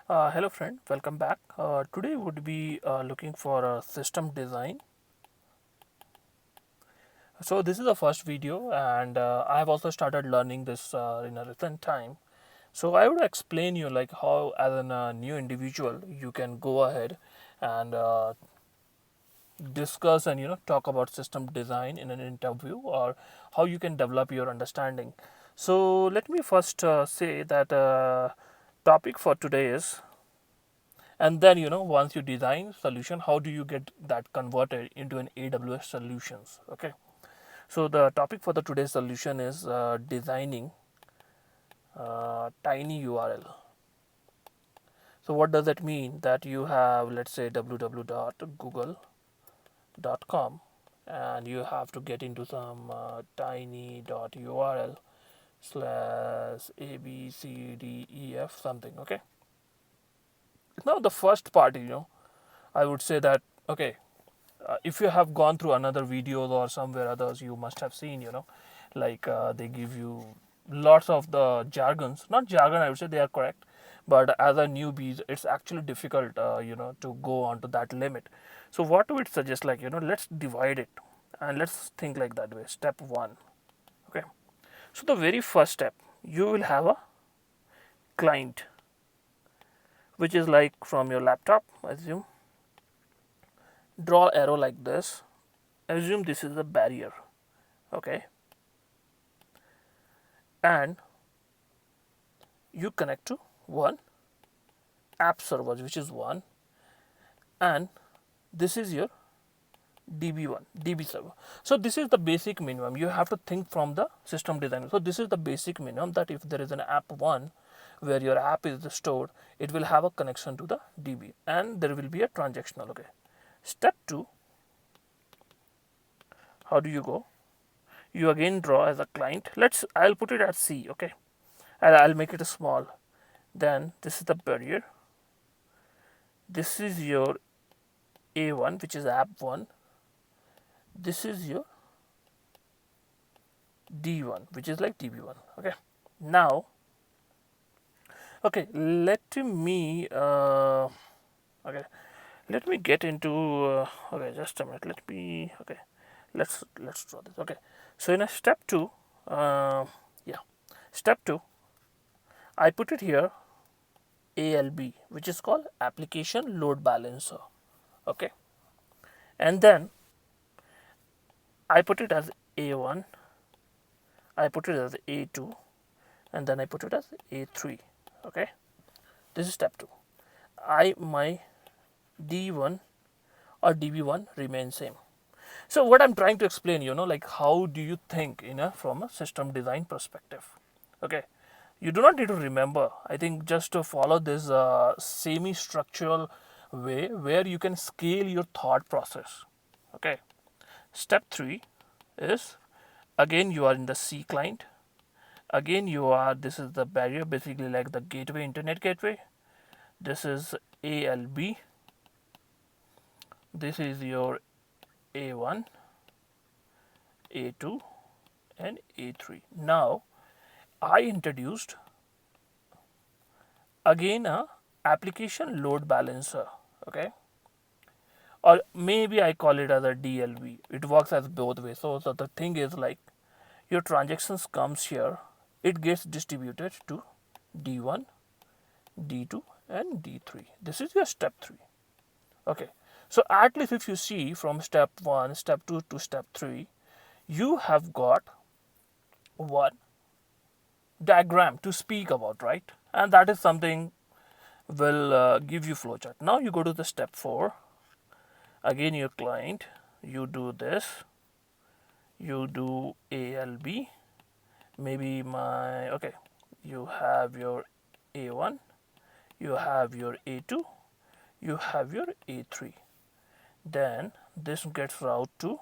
Hello friend, welcome back. Today would be looking for a system design. So this is the first video and I have also started learning this in a recent time. So I would explain you like how as a new individual you can go ahead and discuss and talk about system design in an interview or how you can develop your understanding. So let me first say that topic for today is, and then once you design solution, how do you get that converted into an AWS solutions? Okay, so the topic for the today's solution is designing tiny URL. So what does that mean? That you have, let's say, www.google.com, and you have to get into some tiny.url slash abcdef something. Okay, now the first part, I would say that, okay, if you have gone through another videos or somewhere others, you must have seen, like they give you lots of the jargons, not jargon, I would say they are correct, but as a newbie it's actually difficult to go on to that limit. So what would suggest, like, let's divide it and let's think like that way. Step one. Okay, so the very first step, you will have a client, which is like from your laptop. Assume, draw arrow like this. Assume this is a barrier. Okay, and you connect to one app server, which is one, and this is your DB server. So this is the basic minimum. You have to think from the system design. So this is the basic minimum, that if there is an app one where your app is stored, it will have a connection to the DB and there will be a transactional. Okay, step two, how do you go? You again draw as a client. I'll put it at C. Okay, and I'll make it a small. Then this is the barrier. This is your A1, which is app 1. This is your D1, which is like DB1. Okay, now, okay, okay, let me get into okay, just a minute, okay, let's draw this. Okay, so in a step 2, yeah, step 2, I put it here ALB, which is called application load balancer. Okay, and then I put it as A1, I put it as A2, and then I put it as A3. Okay, this is step 2. My D1 or DB1 remains same. So what I'm trying to explain, like how do you think, from a system design perspective? Okay, you do not need to remember. I think just to follow this semi-structural way where you can scale your thought process. Okay, step 3 is, again you are in the C client. Again this is the barrier, basically like the gateway, internet gateway. This is ALB. This is your A1, A2, and A3. Now I introduced again a application load balancer. Okay, or maybe I call it as a DLB. It works as both ways. So the thing is, like, your transactions comes here, it gets distributed to D1, D2, and D3. This is your step 3. Okay, so at least if you see from step 1, step 2 to step 3, you have got one diagram to speak about, right? And that is something will give you flowchart. Now you go to the step 4. Again, your client, you do this, you do ALB. Maybe okay, you have your A1, you have your A2, you have your A3. Then this gets routed to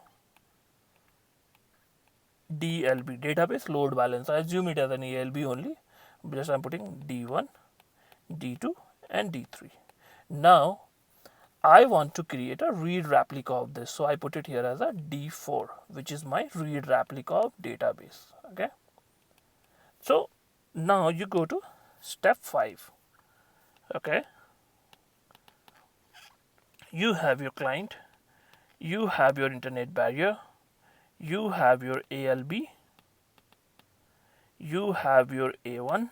DLB, database load balance. I assume it as an ALB only. Just I'm putting D1, D2, and D3. Now I want to create a read replica of this, so I put it here as a D4, which is my read replica of database. Okay, so now you go to step 5. Okay, you have your client, you have your internet barrier, you have your ALB, you have your A1,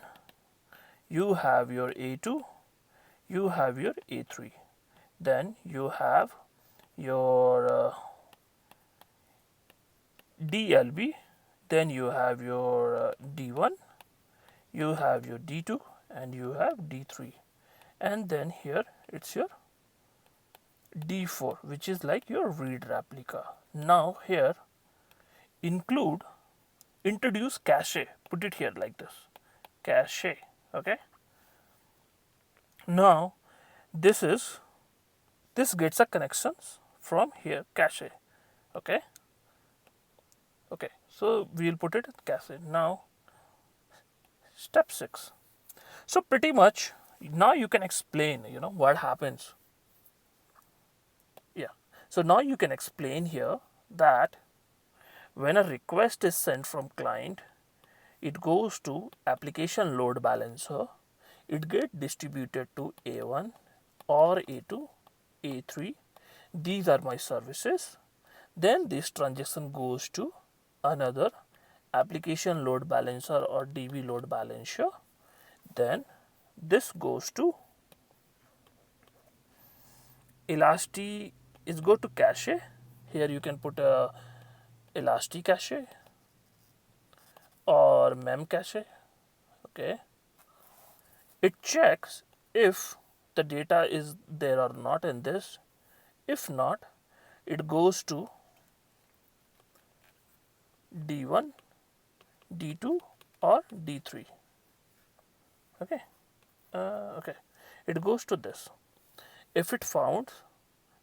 you have your A2, you have your A3. Then you have your DLB, then you have your D1, you have your D2, and you have D3. And then here it's your D4, which is like your read replica. Now here introduce cache, put it here like this, cache. Okay, now this gets a connections from here, cache. Okay, okay, so we'll put it at cache. Now step 6. So pretty much now you can explain, what happens. Yeah, so now you can explain here that when a request is sent from client, it goes to application load balancer, it gets distributed to A1 or A2, A3. These are my services. Then this transaction goes to another application load balancer or DB load balancer. Then this goes to Elasti, is go to cache. Here you can put a Elasti cache or mem cache. Okay, it checks if the data is there or not in this. If not, it goes to D1, D2 or D3. Okay, okay, it goes to this. If it found,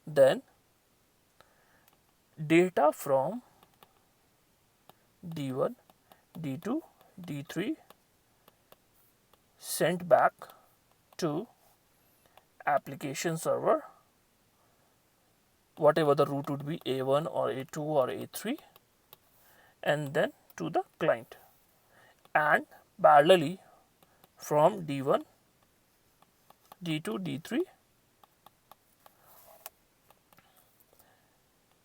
then data from D1, D2, D3 sent back to application server, whatever the route would be, A1 or A2 or A3, and then to the client. And parallelly from D1, D2, D3,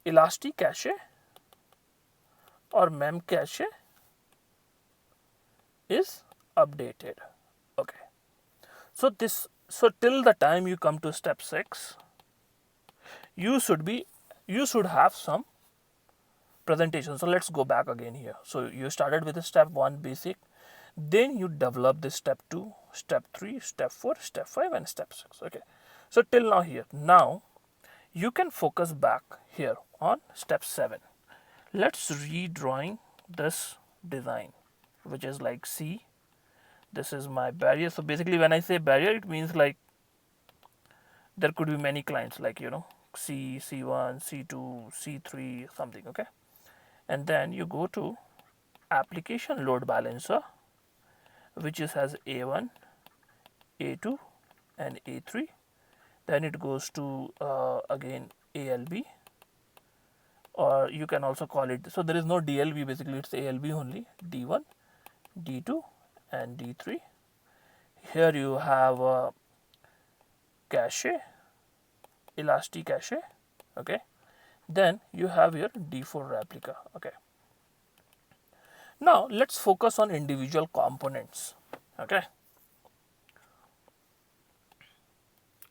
Elasti cache or mem cache is updated. Okay, so till the time you come to step 6, you should have some presentation. So let's go back again here. So you started with the step 1 basic, then you develop this step 2, step 3, step 4, step 5 and step 6. Okay, so till now here, now you can focus back here on step 7. Let's redrawing this design, which is like C. This is my barrier. So basically when I say barrier, it means like there could be many clients, like C, C1, C2, C3, something. Okay, and then you go to application load balancer, which has A1, A2 and A3. Then it goes to again ALB, or you can also call it, so there is no DLB, basically it's ALB only, D1, D2 and D3. Here you have cache, Elasti cache. Okay, then you have your D4 replica. Okay, now let's focus on individual components. Okay,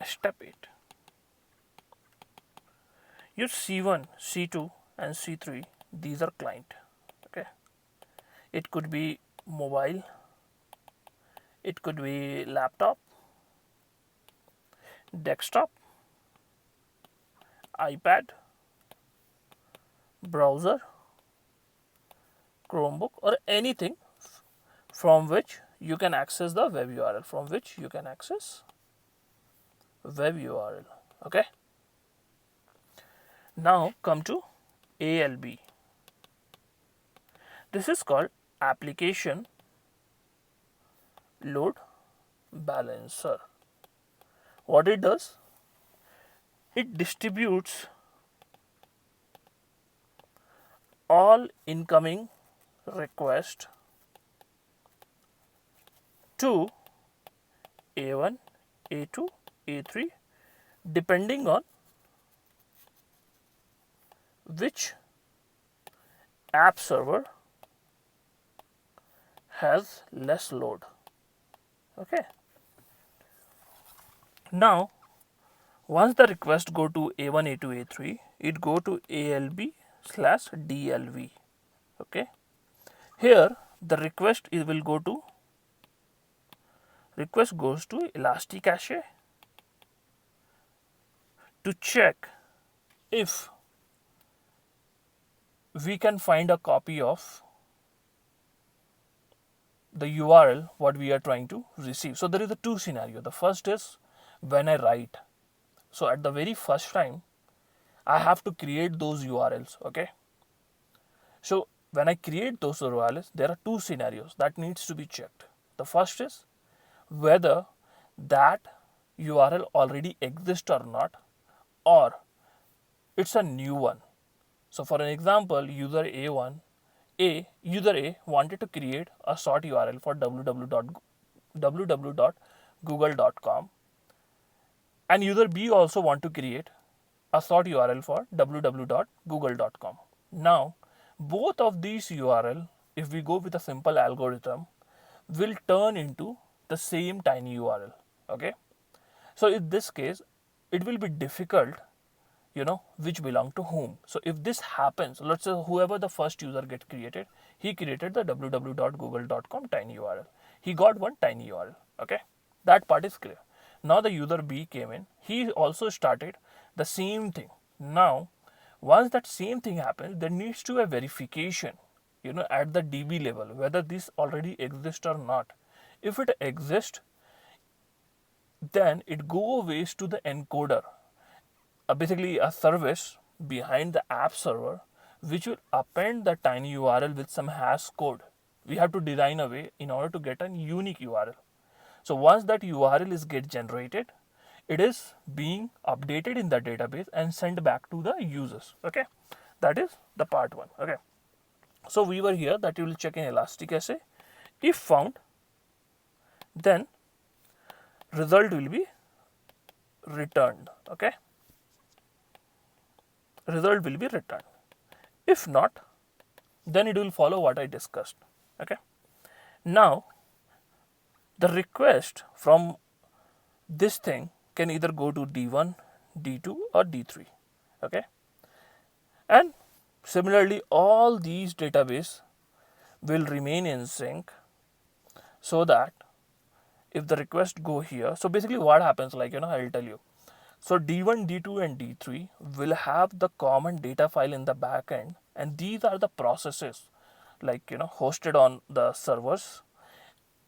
step 8. Your C1, C2 and C3, these are client. Okay, it could be mobile, it could be laptop, desktop, iPad, browser, Chromebook, or anything from which you can access the web URL, Okay, now come to ALB. This is called application load balancer. What it does, it distributes all incoming requests to A1, A2, A3 depending on which app server has less load. Okay. Now, once the request go to A1, A2, A3, it go to ALB/DLV. Okay. Here the request will go to goes to Elasticache to check if we can find a copy of the URL what we are trying to receive. So there is a two scenario. The first is when I write. So at the very first time, I have to create those URLs. Okay. So when I create those URLs, there are two scenarios that needs to be checked. The first is whether that URL already exists or not, or it's a new one. So for an example, user A wanted to create a sort URL for www.google.com, and user B also want to create a sort URL for www.google.com. Now, both of these URL, if we go with a simple algorithm, will turn into the same tiny URL. Okay. So in this case, it will be difficult, which belong to whom. So if this happens, let's say whoever the first user get created, he created the www.google.com tiny URL. He got one tiny URL. Okay. That part is clear. Now the user B came in. He also started the same thing. Now, once that same thing happens, there needs to be a verification, at the DB level, whether this already exists or not. If it exists, then it goes to the encoder, basically a service behind the app server, which will append the tiny URL with some hash code. We have to design a way in order to get a unique URL. So once that URL is get generated, it is being updated in the database and sent back to the users. Okay, that is the part one. Okay, so we were here that you will check in Elasticache. If found, then result will be returned. Okay, result will be returned. If not, then it will follow what I discussed. Okay, now the request from this thing can either go to D1, D2 or D3. Okay, and similarly all these database will remain in sync, so that if the request go here, so basically what happens, I'll tell you. So D1, D2 and D3 will have the common data file in the backend, and these are the processes hosted on the servers,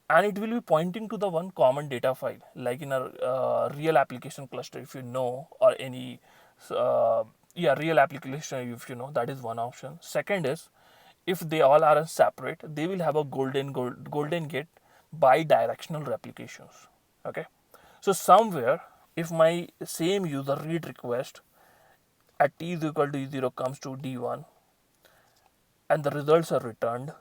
and it will be pointing to the one common data file, like in a real application cluster, if or any real application, if that is one option. Second is, if they all are separate, they will have a golden gate bi-directional replications. Okay, so somewhere if my same user read request at t is equal to 0 comes to D1 and the results are returned,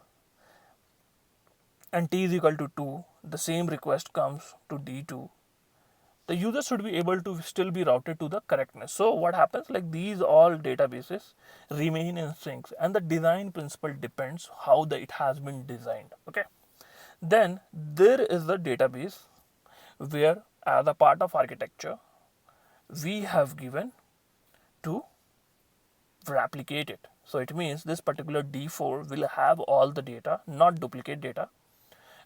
and t is equal to 2, the same request comes to D2, the user should be able to still be routed to the correctness. So what happens, these all databases remain in sync, and the design principle depends how it has been designed. Okay, then there is the database where as a part of architecture we have given to replicate it. So it means this particular D4 will have all the data, not duplicate data,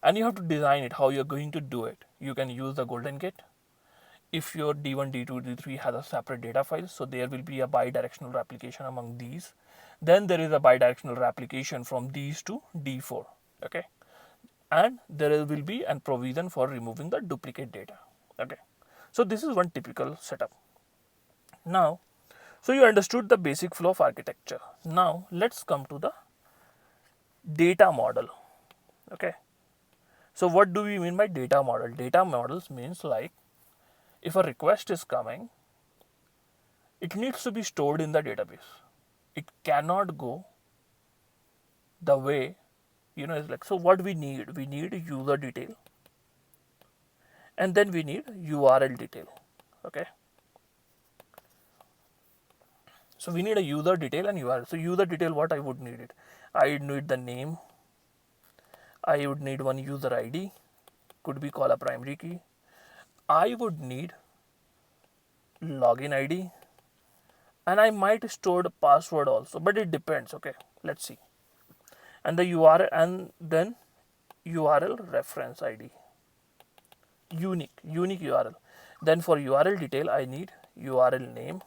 and you have to design it how you're going to do it. You can use the golden gate. If your D1, D2, D3 has a separate data file, so there will be a bi-directional replication among these. Then there is a bi-directional replication from these to D4. Okay, and there will be a provision for removing the duplicate data. Okay, so this is one typical setup. Now, so you understood the basic flow of architecture. Now let's come to the data model. Okay, so what do we mean by data model? Data models means if a request is coming, it needs to be stored in the database. It cannot go the way, it's so what we need user detail, and then we need URL detail. Okay, So we need a user detail and URL. So user detail, what I would need it? I would need the name. I would need one user ID, could be called a primary key. I would need login ID, and I might store the password also, but it depends. Okay, let's see. And the URL, and then URL reference ID, unique URL. Then for URL detail, I need URL name,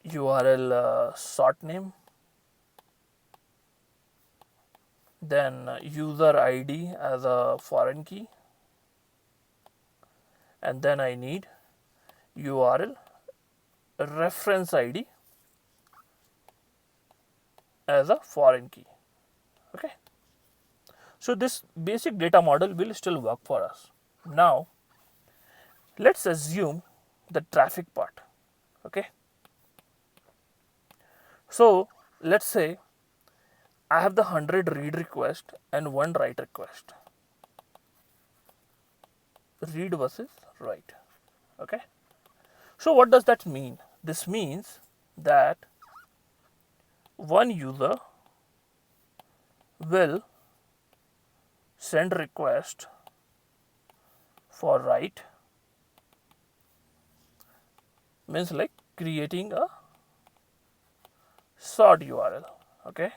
URL sort name, then user ID as a foreign key, and then I need URL reference ID as a foreign key. Okay, so this basic data model will still work for us. Now let's assume the traffic part. Okay, so let's say I have the 100 read request and 1 write request. Read versus write. Okay, so what does that mean? This means that one user will send request for write, means like creating a sort URL. Okay,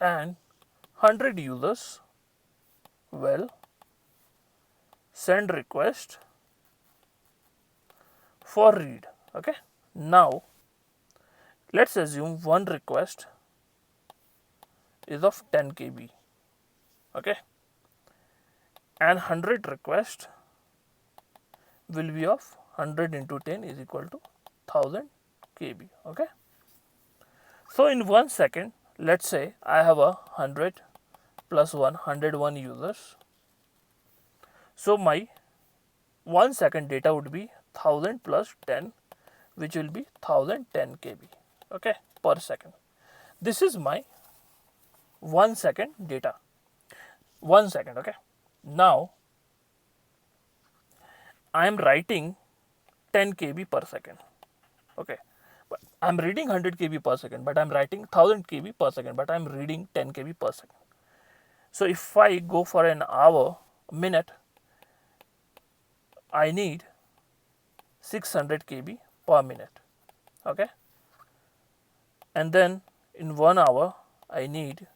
and 100 users will send request for read. Okay, now let's assume one request is of 10 KB. Okay, and 100 request will be of 100 into 10 is equal to 1000 KB. Okay, so in 1 second, let's say I have a 100 plus 101 users. So my 1 second data would be 1000 plus 10, which will be 1010 KB. Okay, per second. This is my 1 second data. 1 second. Okay, now I am writing 10 KB per second. Okay, but I'm reading 100 KB per second, but I'm writing 1000 KB per second, but I'm reading 10 KB per second. So if I go for an hour, minute, I need 600 KB per minute. Okay, and then in 1 hour I need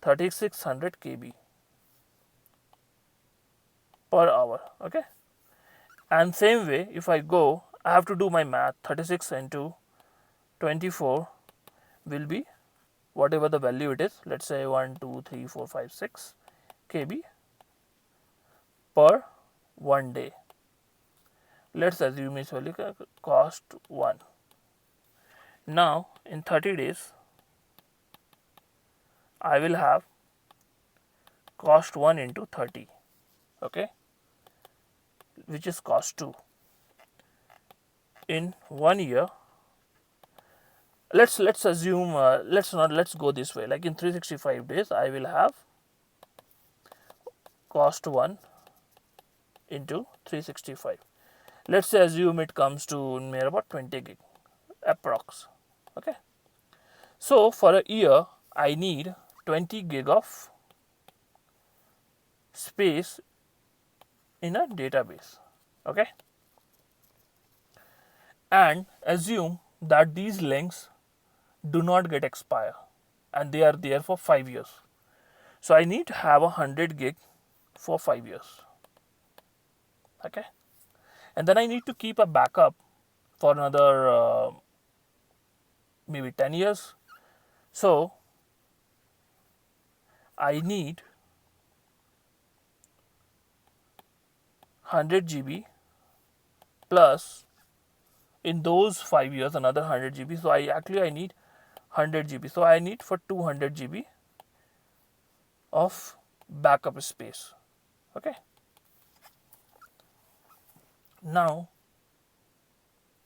3600 KB per hour. Okay, and same way, if I go, I have to do my math. 36 into 24 will be whatever the value it is. Let's say 1, 2, 3, 4, 5, 6 KB per 1 day. Let's assume it's value cost 1. Now in 30 days, I will have cost 1 into 30. Okay, which is cost 2. In 1 year, let's assume let's go this way, like in 365 days I will have cost 1 into 365. Let's say assume it comes to near about 20 gig approx. Okay, so for a year I need 20 gig of space in a database. Okay, and assume that these links do not get expire and they are there for 5 years. So I need to have 100 gig for 5 years. Okay, and then I need to keep a backup for another maybe 10 years. So I need 100 GB plus in those 5 years another 100 GB. So I need 100 GB. So I need for 200 GB of backup space. Okay, now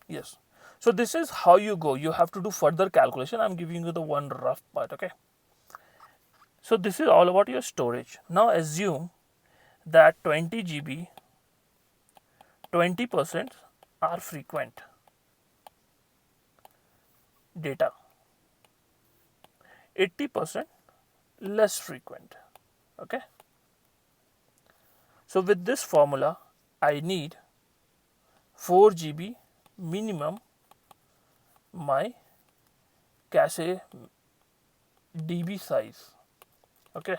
yes, so this is how you go. You have to do further calculation. I'm giving you the one rough part. Okay, so this is all about your storage. Now assume that 20 GB 20% are frequent. data, 80% less frequent. Okay. So with this formula, I need 4 GB minimum my cache DB size. Okay.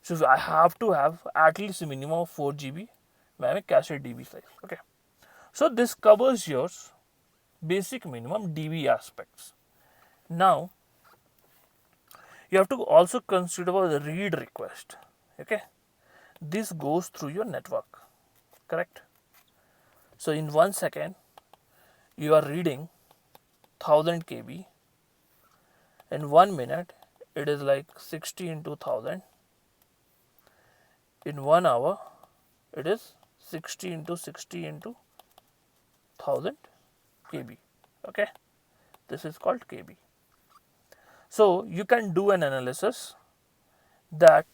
So I have to have at least a minimum of 4 GB my cache DB size. Okay. So this covers your basic minimum DB aspects. Now you have to also consider the read request. Okay. This goes through your network, correct? So in 1 second you are reading 1000 KB. In 1 minute it is like 60 into 1000. In 1 hour it is 60 into 60 into 1000 KB. Okay, this is called KB. So you can do an analysis that,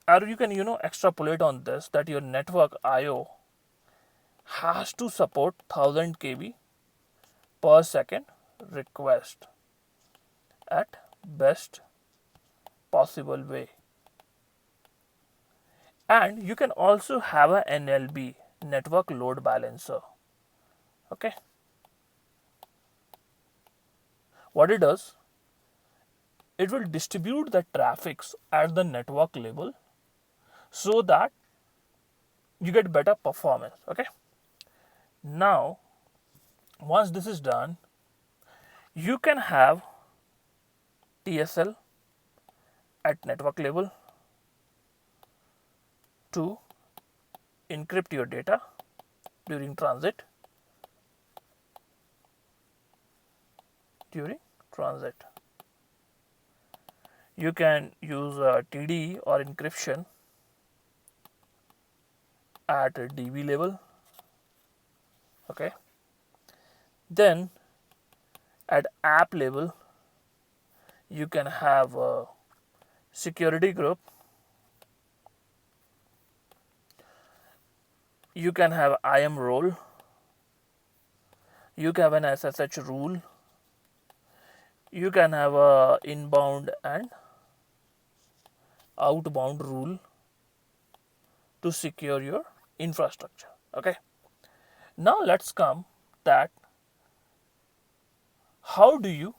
or you can extrapolate on this, that your network IO has to support 1000 KB per second request at best possible way. And you can also have a NLB, network load balancer. Okay, what it does, it will distribute the traffics at the network level so that you get better performance. Okay, now once this is done, you can have TSL at network level to encrypt your data during transit. You can use TD or encryption at DB level. Okay, then at app level you can have a security group, you can have IAM role, you can have an SSH rule, you can have a inbound and outbound rule to secure your infrastructure. Okay, now let's come that how do you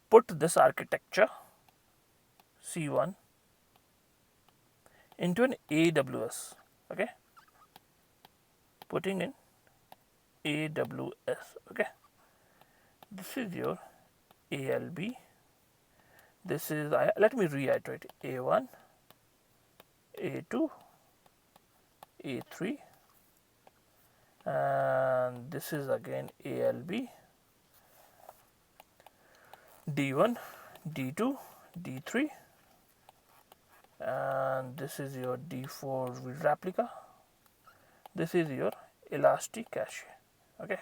put this architecture C1 into an AWS. Okay, putting in AWS. Okay, this is your ALB. This is, let me reiterate, A1, A2, A3, and this is again ALB, D1, D2, D3, and this is your D4 replica. This is your Elastic Cache. Okay,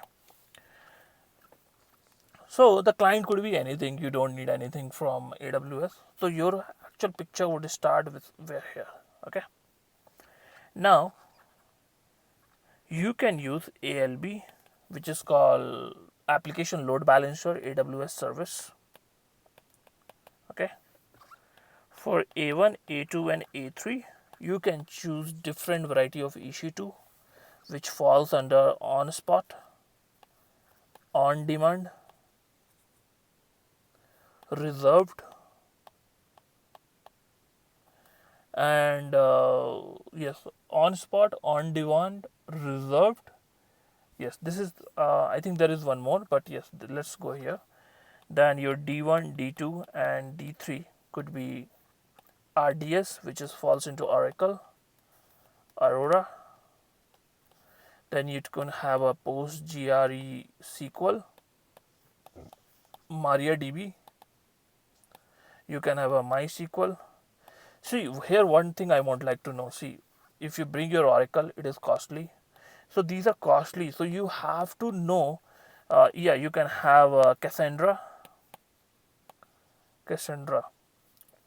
so the client could be anything, you don't need anything from AWS. So your actual picture would start with where here. Okay, now you can use ALB, which is called application load balancer, AWS service. Okay, for A1, A2 and A3 you can choose different variety of EC2 which falls under on spot, on demand, reserved, and yes, on spot, on demand, reserved. Yes, this is I think there is one more, but yes, let's go here. Then your D1, D2 and D3 could be RDS, which is falls into Oracle, Aurora. Then you can have a PostgRE SQL, MariaDB. You can have a MySQL. See here, one thing I would like to know. See, if you bring your Oracle, it is costly. So these are costly. So you have to know. Yeah, you can have Cassandra.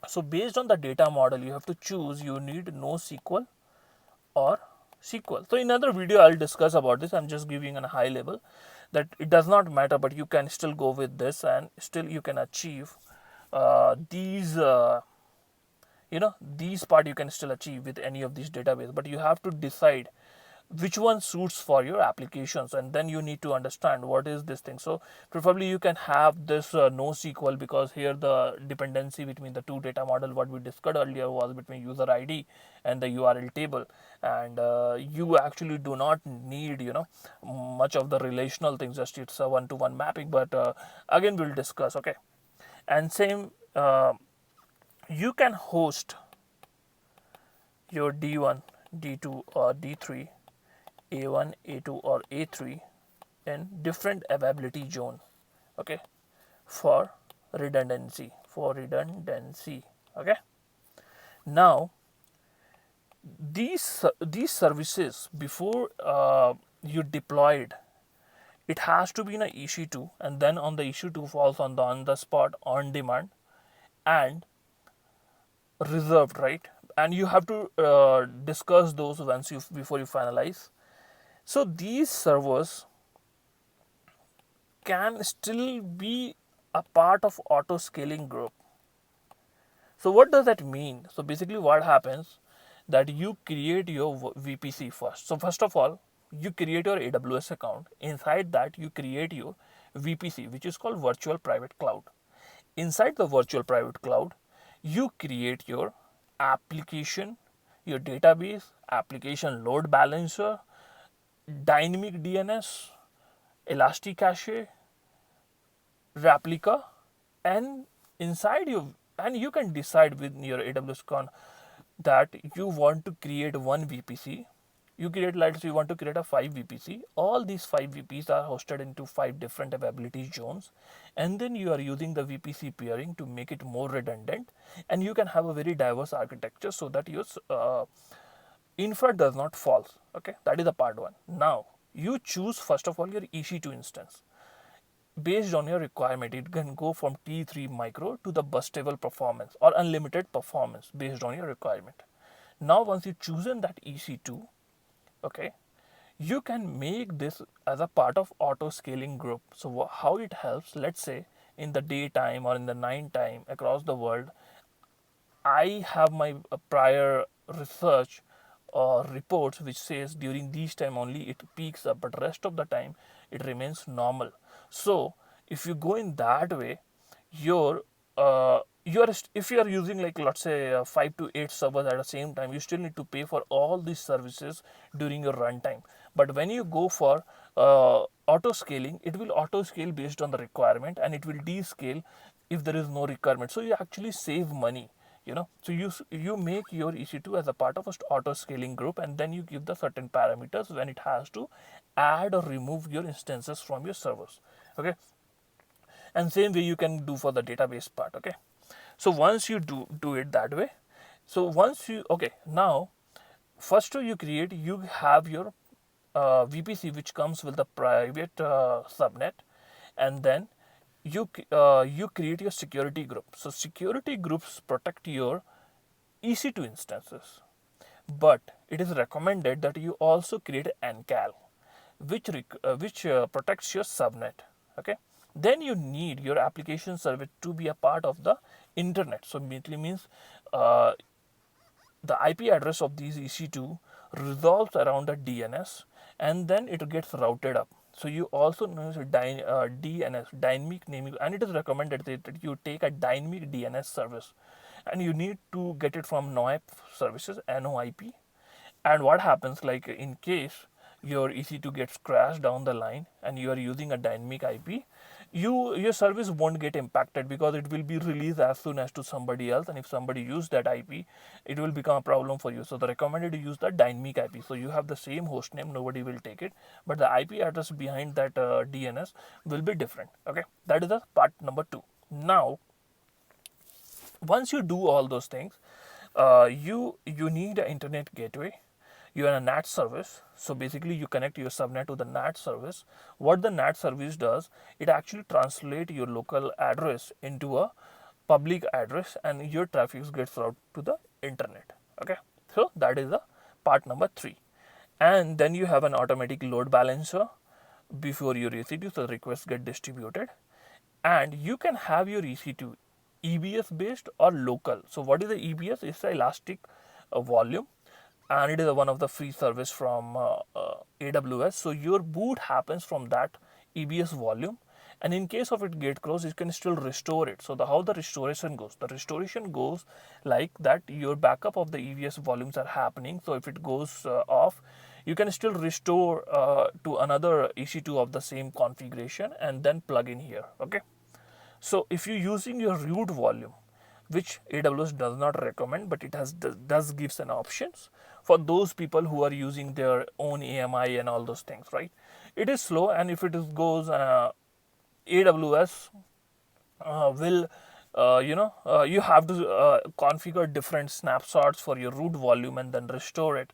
So based on the data model, you have to choose. You need NoSQL or SQL. So in another video, I'll discuss about this. I'm just giving a high level. that it does not matter, but you can still go with this and still you can achieve these these part you can still achieve with any of these database, but you have to decide which one suits for your applications, and then you need to understand what is this thing. So preferably you can have this NoSQL, because here the dependency between the two data model what we discussed earlier was between user ID and the URL table, and you actually do not need much of the relational things, just it's a one-to-one mapping, but again we'll discuss. Okay, and same you can host your D1, D2 or D3, A1, A2 or A3 in different availability zone, okay, for redundancy, okay. Now these services, before you deployed, it has to be in a EC2, and then on the EC2 falls on the spot, on demand, and reserved, right? And you have to discuss those once you before you finalize. So these servers can still be a part of auto scaling group. So what does that mean? So basically what happens, that you create your VPC first. So first of all, you create your AWS account. Inside that you create your VPC, which is called virtual private cloud. Inside the virtual private cloud, you create your application, your database, application load balancer, dynamic DNS, Elasticache, replica, and inside you, and you can decide with your AWS account that you want to create one VPC. You create, let's say you want to create a 5 VPC. All these 5 VPs are hosted into 5 different availability zones, and then you are using the VPC peering to make it more redundant, and you can have a very diverse architecture so that your infra does not fall. Okay, that is the part one. Now you choose first of all your EC2 instance. Based on your requirement, it can go from T3 micro to the bustable performance or unlimited performance based on your requirement. Now once you've chosen that EC2, okay, you can make this as a part of auto scaling group. So how it helps, let's say in the daytime or in the night time across the world, I have my prior research or reports which says during these time only it peaks up, but rest of the time it remains normal. So if you go in that way, your if you are using, like, let's say 5 to 8 servers at the same time, you still need to pay for all these services during your runtime. But when you go for auto scaling, it will auto scale based on the requirement, and it will descale if there is no requirement. So you actually save money. So you make your EC2 as a part of a auto scaling group, and then you give the certain parameters when it has to add or remove your instances from your servers. Okay, and same way you can do for the database part. Okay, so once you do it that way, so once you, okay, now first you create, you have your VPC which comes with the private subnet, and then you create your security group. So security groups protect your EC2 instances, but it is recommended that you also create an NCAL which protects your subnet. Okay, then you need your application service to be a part of the internet. So it means the IP address of these EC2 resolves around a DNS, and then it gets routed up. So you also know DNS, dynamic naming, and it is recommended that you take a dynamic DNS service, and you need to get it from NOIP services, NOIP. And what happens, like in case your EC2 gets crashed down the line and you are using a dynamic IP, your service won't get impacted because it will be released as soon as to somebody else, and if somebody use that IP, it will become a problem for you. So the recommended to use the dynamic IP. So you have the same host name, nobody will take it, but the IP address behind that DNS will be different. Okay, that is the part number 2. Now once you do all those things, you need an internet gateway. You have a NAT service. So basically you connect your subnet to the NAT service. What the NAT service does, it actually translates your local address into a public address, and your traffic gets routed to the internet. Okay, so that is the part number 3. And then you have an automatic load balancer, before your EC2, so requests get distributed. And you can have your EC2 EBS based or local. So what is the EBS? It's the elastic volume, and it is one of the free service from AWS. So your boot happens from that EBS volume, and in case of it get closed, you can still restore it. So how the restoration goes? The restoration goes like that. Your backup of the EBS volumes are happening. So if it goes off, you can still restore to another EC2 of the same configuration and then plug in here. Okay. So if you're using your root volume, which AWS does not recommend, but it does gives an options for those people who are using their own AMI and all those things, right? It is slow, and if it goes AWS will you have to configure different snapshots for your root volume and then restore it,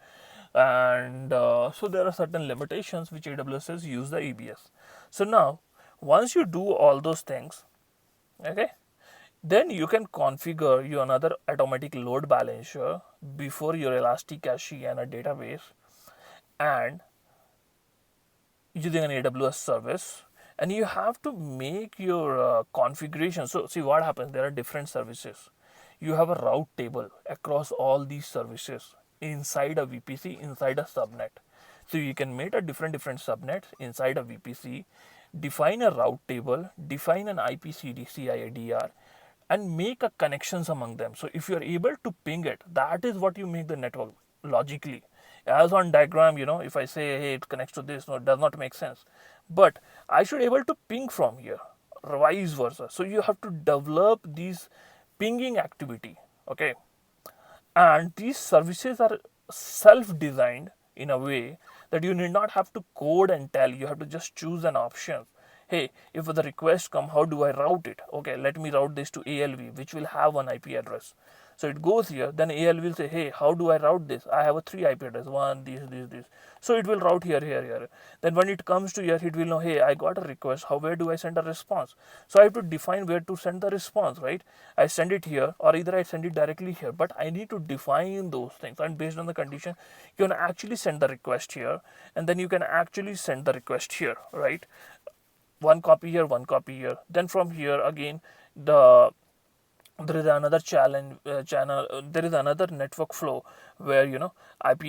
and so there are certain limitations which AWS says use the EBS. So now once you do all those things, okay, then you can configure your another automatic load balancer before your Elastic Cache and a database, and using an AWS service, and you have to make your configuration. So see what happens, there are different services. You have a route table across all these services inside a VPC, inside a subnet. So you can make a different subnets inside a VPC, define a route table, define an IPCD CIDR, and make a connections among them. So if you are able to ping it, that is what you make the network logically. As on diagram, if I say, hey, it connects to this, no, it does not make sense. But I should able to ping from here, vice versa. So you have to develop these pinging activity, okay? And these services are self-designed in a way that you need not have to code and tell. You have to just choose an option. Hey, if the request come, how do I route it? Okay, let me route this to ALV, which will have one IP address. So it goes here, then ALV will say, hey, how do I route this? I have a 3 IP address, one, this. So it will route here. Then when it comes to here, it will know, hey, I got a request. Where do I send a response? So I have to define where to send the response, right? I send it here, or either I send it directly here, but I need to define those things. And based on the condition, you can actually send the request here, and then you can actually send the request here, right? One copy here, one copy here. Then from here again, there is another channel. There is another network flow where IP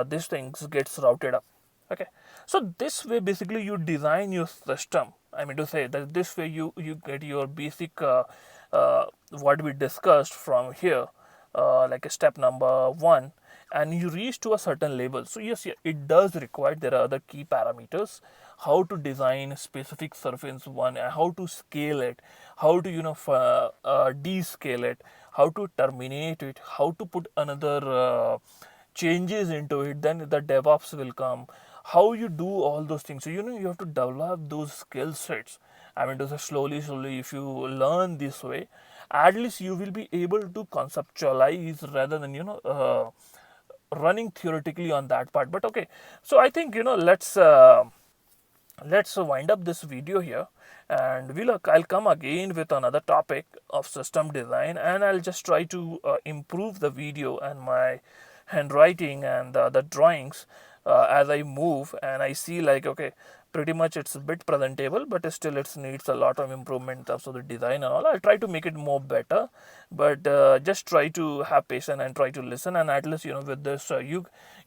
these things gets routed up. Okay, so this way basically you design your system. I mean to say that this way you get your basic what we discussed from here, like a step number 1, and you reach to a certain level. So yes, it does require, there are other key parameters, how to design specific surface one, how to scale it, how to descale it, how to terminate it, how to put another changes into it, then the DevOps will come, how you do all those things. So you have to develop those skill sets. I mean to say slowly if you learn this way, at least you will be able to conceptualize rather than running theoretically on that part. But okay, so I think let's wind up this video here, and I'll come again with another topic of system design, and I'll just try to improve the video and my handwriting and the drawings as I move, and I see like, okay, pretty much it's a bit presentable, but still it needs a lot of improvement in terms of the design and all. I'll try to make it more better, but just try to have patience and try to listen, and at least with this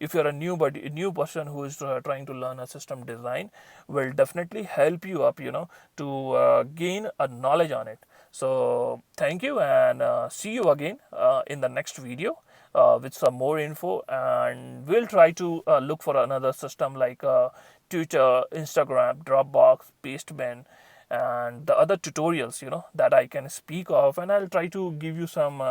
if you're a new person who is trying to learn a system design, will definitely help you up to gain a knowledge on it. So thank you, and see you again in the next video with some more info, and we'll try to look for another system like Twitter, Instagram, Dropbox, Pastebin, and the other tutorials that I can speak of, and I'll try to give you some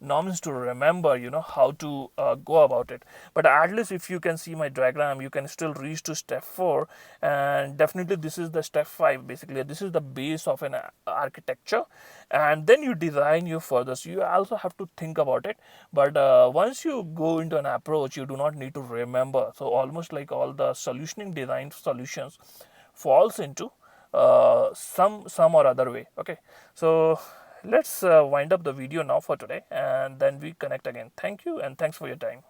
norms to remember how to go about it. But at least if you can see my diagram, you can still reach to step 4, and definitely this is the step 5. Basically this is the base of an architecture, and then you design your further. So you also have to think about it, but once you go into an approach, you do not need to remember. So almost like all the solutioning design solutions falls into some or other way. Okay, so let's wind up the video now for today, and then we connect again. Thank you, and thanks for your time.